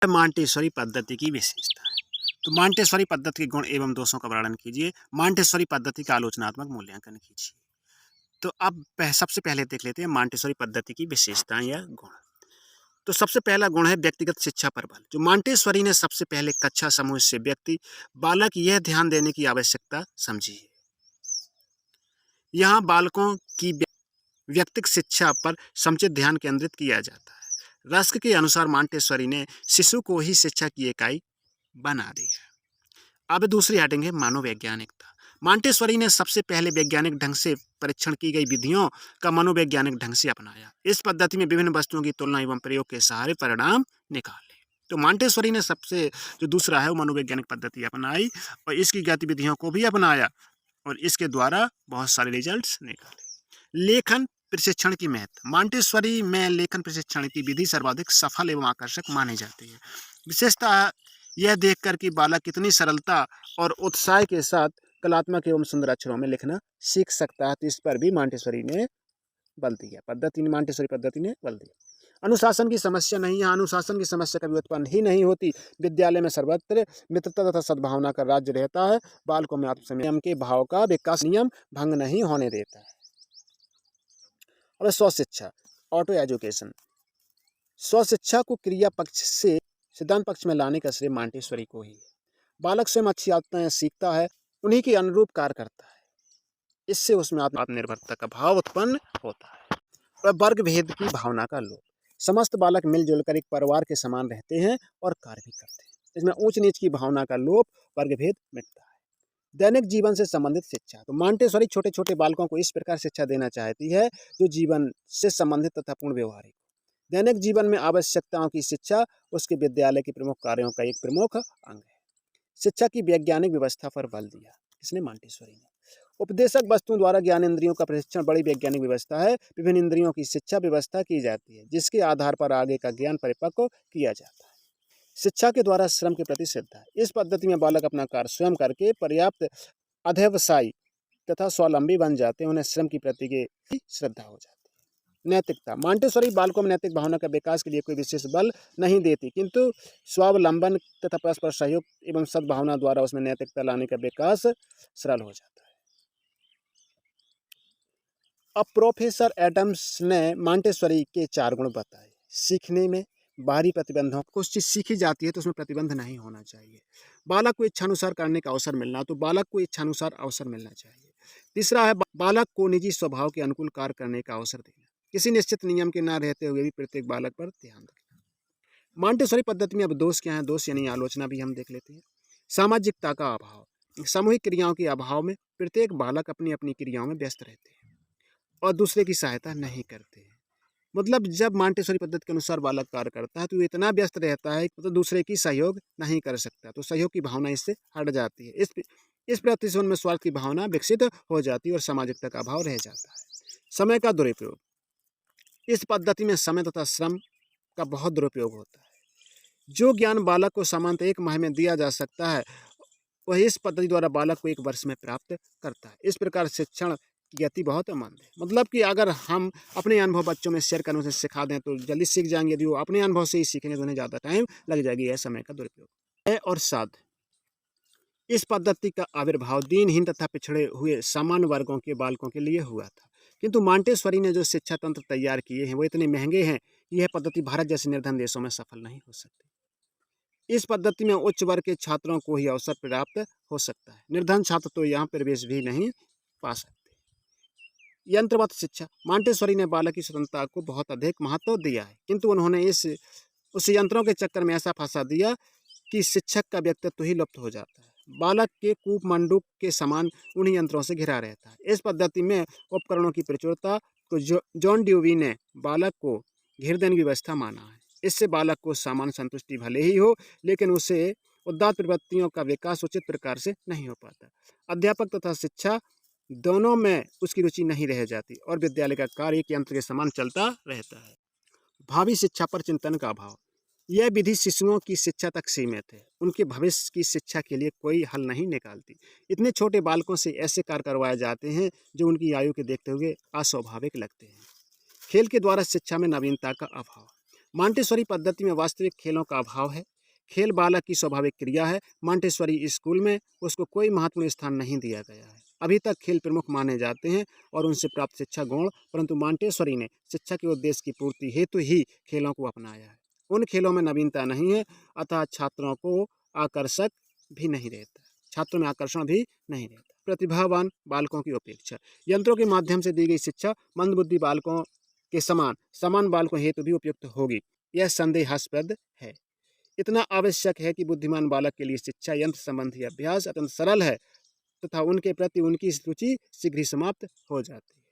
Montessori पद्धति की विशेषता है। तो मांटेसरी पद्धति के गुण एवं दोषों का वर्णन कीजिए। मांटेसरी पद्धति का आलोचनात्मक मूल्यांकन कीजिए। तो अब सबसे पहले देख लेते हैं मांटेसरी पद्धति की विशेषताएं या गुण। तो सबसे पहला गुण है व्यक्तिगत शिक्षा पर बल। जो मांटेसरी ने सबसे पहले कक्षा समूह से व्यक्ति बालक यह ध्यान देने की आवश्यकता समझी है। यहाँ बालकों की व्यक्तिगत शिक्षा पर समुचित ध्यान केंद्रित किया जाता है। रस्क के अनुसार मांटेसरी ने शिशु को ही शिक्षा की इकाई बना दी है। अब दूसरी हेडिंग है मनोवैज्ञानिकता। मांटेसरी ने सबसे पहले वैज्ञानिक ढंग से परीक्षण की गई विधियों का मनोवैज्ञानिक ढंग से अपनाया। इस पद्धति में विभिन्न वस्तुओं की तुलना एवं प्रयोग के सहारे परिणाम निकाले। तो मांटेसरी ने सबसे जो दूसरा है वो मनोवैज्ञानिक पद्धति अपनाई और इसकी गतिविधियों को भी अपनाया और इसके द्वारा बहुत सारे रिजल्ट्स निकाले। लेखन प्रशिक्षण की महत्व। मांटेसरी में लेखन प्रशिक्षण की विधि सर्वाधिक सफल एवं आकर्षक मानी जाती है। विशेषतः यह देखकर कि बालक कितनी सरलता और उत्साह के साथ कलात्मक एवं सुंदर अक्षरों में लिखना सीख सकता है, तो इस पर भी मांटेसरी ने बल दिया। मांटेसरी पद्धति ने बल दिया। अनुशासन की समस्या नहीं है। अनुशासन की समस्या कभी उत्पन्न ही नहीं होती। विद्यालय में सर्वत्र मित्रता तथा सद्भावना का राज्य रहता है। बालकों में आत्मसंयम के भाव का विकास नियम भंग नहीं होने देता है। अब स्वशिक्षा, ऑटो एजुकेशन। स्वशिक्षा को क्रिया पक्ष से सिद्धांत पक्ष में लाने का श्रेय मांटेसरी को ही है। बालक स्वयं अच्छी आदतें सीखता है, उन्हीं के अनुरूप कार्य करता है। इससे उसमें आत्मनिर्भरता का भाव उत्पन्न होता है। और वर्ग भेद की भावना का लोप। समस्त बालक मिलजुल कर एक परिवार के समान रहते हैं और कार्य भी करते हैं। इसमें ऊंच नीच की भावना का लोप, वर्ग भेद मिटता है। दैनिक जीवन से संबंधित शिक्षा। तो मांटेसरी छोटे छोटे बालकों को इस प्रकार शिक्षा देना चाहती है जो जीवन से संबंधित तथा पूर्ण व्यवहारिक। दैनिक जीवन में आवश्यकताओं की शिक्षा उसके विद्यालय के प्रमुख कार्यों का एक प्रमुख अंग है। शिक्षा की वैज्ञानिक व्यवस्था पर बल दिया इसने मांटेसरी ने। उपदेशक वस्तुओं द्वारा ज्ञान इंद्रियों का प्रशिक्षण बड़ी वैज्ञानिक व्यवस्था है। विभिन्न इंद्रियों की शिक्षा व्यवस्था की जाती है जिसके आधार पर आगे का ज्ञान परिपक्व किया जाता है। शिक्षा के द्वारा श्रम के प्रति श्रद्धा। इस पद्धति में बालक अपना कार्य स्वयं करके पर्याप्त अध्यवसायी तथा स्वावलंबी बन जाते हैं। उन्हें श्रम की प्रति की श्रद्धा हो जाती है। नैतिकता। मांटेसरी बालकों में नैतिक भावना का विकास के लिए कोई विशेष बल नहीं देती, किंतु स्वावलंबन तथा परस्पर सहयोग एवं सद्भावना द्वारा उसमें नैतिकता लाने का विकास सरल हो जाता है। अब प्रोफेसर एडम्स ने मांटेसरी के 4 गुण बताए। सीखने में बाहरी प्रतिबंधों, कुछ चीज़ सीखी जाती है तो उसमें प्रतिबंध नहीं होना चाहिए। बालक को इच्छानुसार करने का अवसर मिलना, तो बालक को इच्छानुसार अवसर मिलना चाहिए। तीसरा है बालक को निजी स्वभाव के अनुकूल कार्य करने का अवसर देना। किसी निश्चित नियम के न रहते हुए भी प्रत्येक बालक पर ध्यान रखना। मांटेसरी पद्धति में अब दोष क्या है? दोष यानी आलोचना भी हम देख लेते हैं। सामाजिकता का अभाव। सामूहिक क्रियाओं के अभाव में प्रत्येक बालक अपनी अपनी क्रियाओं में व्यस्त रहते हैं और दूसरे की सहायता नहीं करते हैं। मतलब जब मांटेसरी पद्धति के अनुसार बालक कार्य करता है तो वो इतना व्यस्त रहता है तो दूसरे की सहयोग नहीं कर सकता, तो सहयोग की भावना इससे हट जाती है। इस प्रति से उनमें स्वार्थ की भावना विकसित हो जाती है और सामाजिकता का अभाव रह जाता है। समय का दुरुपयोग। इस पद्धति में समय तथा श्रम का बहुत दुरुपयोग होता है। जो ज्ञान बालक को सामान्यतः 1 माह में दिया जा सकता है वह इस पद्धति द्वारा बालक को 1 वर्ष में प्राप्त करता है। इस प्रकार शिक्षण की गति बहुत मंद है। मतलब कि अगर हम अपने अनुभव बच्चों में शेयर करने से सिखा दें तो जल्दी सीख जाएंगे। यदि वो अपने अनुभव से ही सीखेंगे तो उन्हें ज़्यादा टाइम लग जाएगी। यह समय का दुरुपयोग है। और साध। इस पद्धति का आविर्भाव दीनहीन तथा पिछड़े हुए सामान्य वर्गों के बालकों के लिए हुआ था, किंतु मांटेसरी ने जो शिक्षा तंत्र तैयार किए हैं वो इतने महंगे हैं कि यह पद्धति भारत जैसे निर्धन देशों में सफल नहीं हो सकती। इस पद्धति में उच्च वर्ग के छात्रों को ही अवसर प्राप्त हो सकता है। निर्धन छात्र तो यहाँ प्रवेश भी नहीं पा सकते। यंत्रवत शिक्षा। मांटेसरी ने बालक की स्वतंत्रता को बहुत अधिक महत्व दिया है, किंतु उन्होंने उस यंत्रों के चक्कर में ऐसा फंसा दिया कि शिक्षक का व्यक्तित्व ही लुप्त हो जाता है। बालक के कूप मंडूक के समान उन्हीं यंत्रों से घिरा रहता है। इस पद्धति में उपकरणों की प्रचुरता को जॉन ड्यूवी ने बालक को घेर देने की व्यवस्था माना है। इससे बालक को सामान्य संतुष्टि भले ही हो, लेकिन उसे उदात्त प्रवृत्तियों का विकास उचित प्रकार से नहीं हो पाता। अध्यापक तथा शिक्षा दोनों में उसकी रुचि नहीं रह जाती और विद्यालय का कार्य एक यंत्र के समान चलता रहता है। भावी शिक्षा पर चिंतन का अभाव। यह विधि शिशुओं की शिक्षा तक सीमित है, उनके भविष्य की शिक्षा के लिए कोई हल नहीं निकालती। इतने छोटे बालकों से ऐसे कार्य करवाए जाते हैं जो उनकी आयु के देखते हुए अस्वाभाविक लगते हैं। खेल के द्वारा शिक्षा में नवीनता का अभाव। मांटेसरी पद्धति में वास्तविक खेलों का अभाव है। खेल बालक की स्वाभाविक क्रिया है। मांटेसरी स्कूल में उसको कोई महत्वपूर्ण स्थान नहीं दिया गया है। अभी तक खेल प्रमुख माने जाते हैं और उनसे प्राप्त शिक्षा गौण, परंतु मांटेसरी ने शिक्षा के उद्देश्य की पूर्ति हेतु ही खेलों को अपनाया है। उन खेलों में नवीनता नहीं है, अतः छात्रों को आकर्षक भी नहीं रहता, छात्रों में आकर्षण भी नहीं रहता। प्रतिभावान बालकों की अपेक्षा यंत्रों के माध्यम से दी गई शिक्षा मंदबुद्धि बालकों के समान बालकों हेतु भी उपयुक्त होगी, यह संदेहास्पद है। इतना आवश्यक है कि बुद्धिमान बालक के लिए शिक्षा यंत्र संबंधी अभ्यास अत्यंत सरल है तथा उनके प्रति उनकी रुचि शीघ्र ही समाप्त हो जाती है।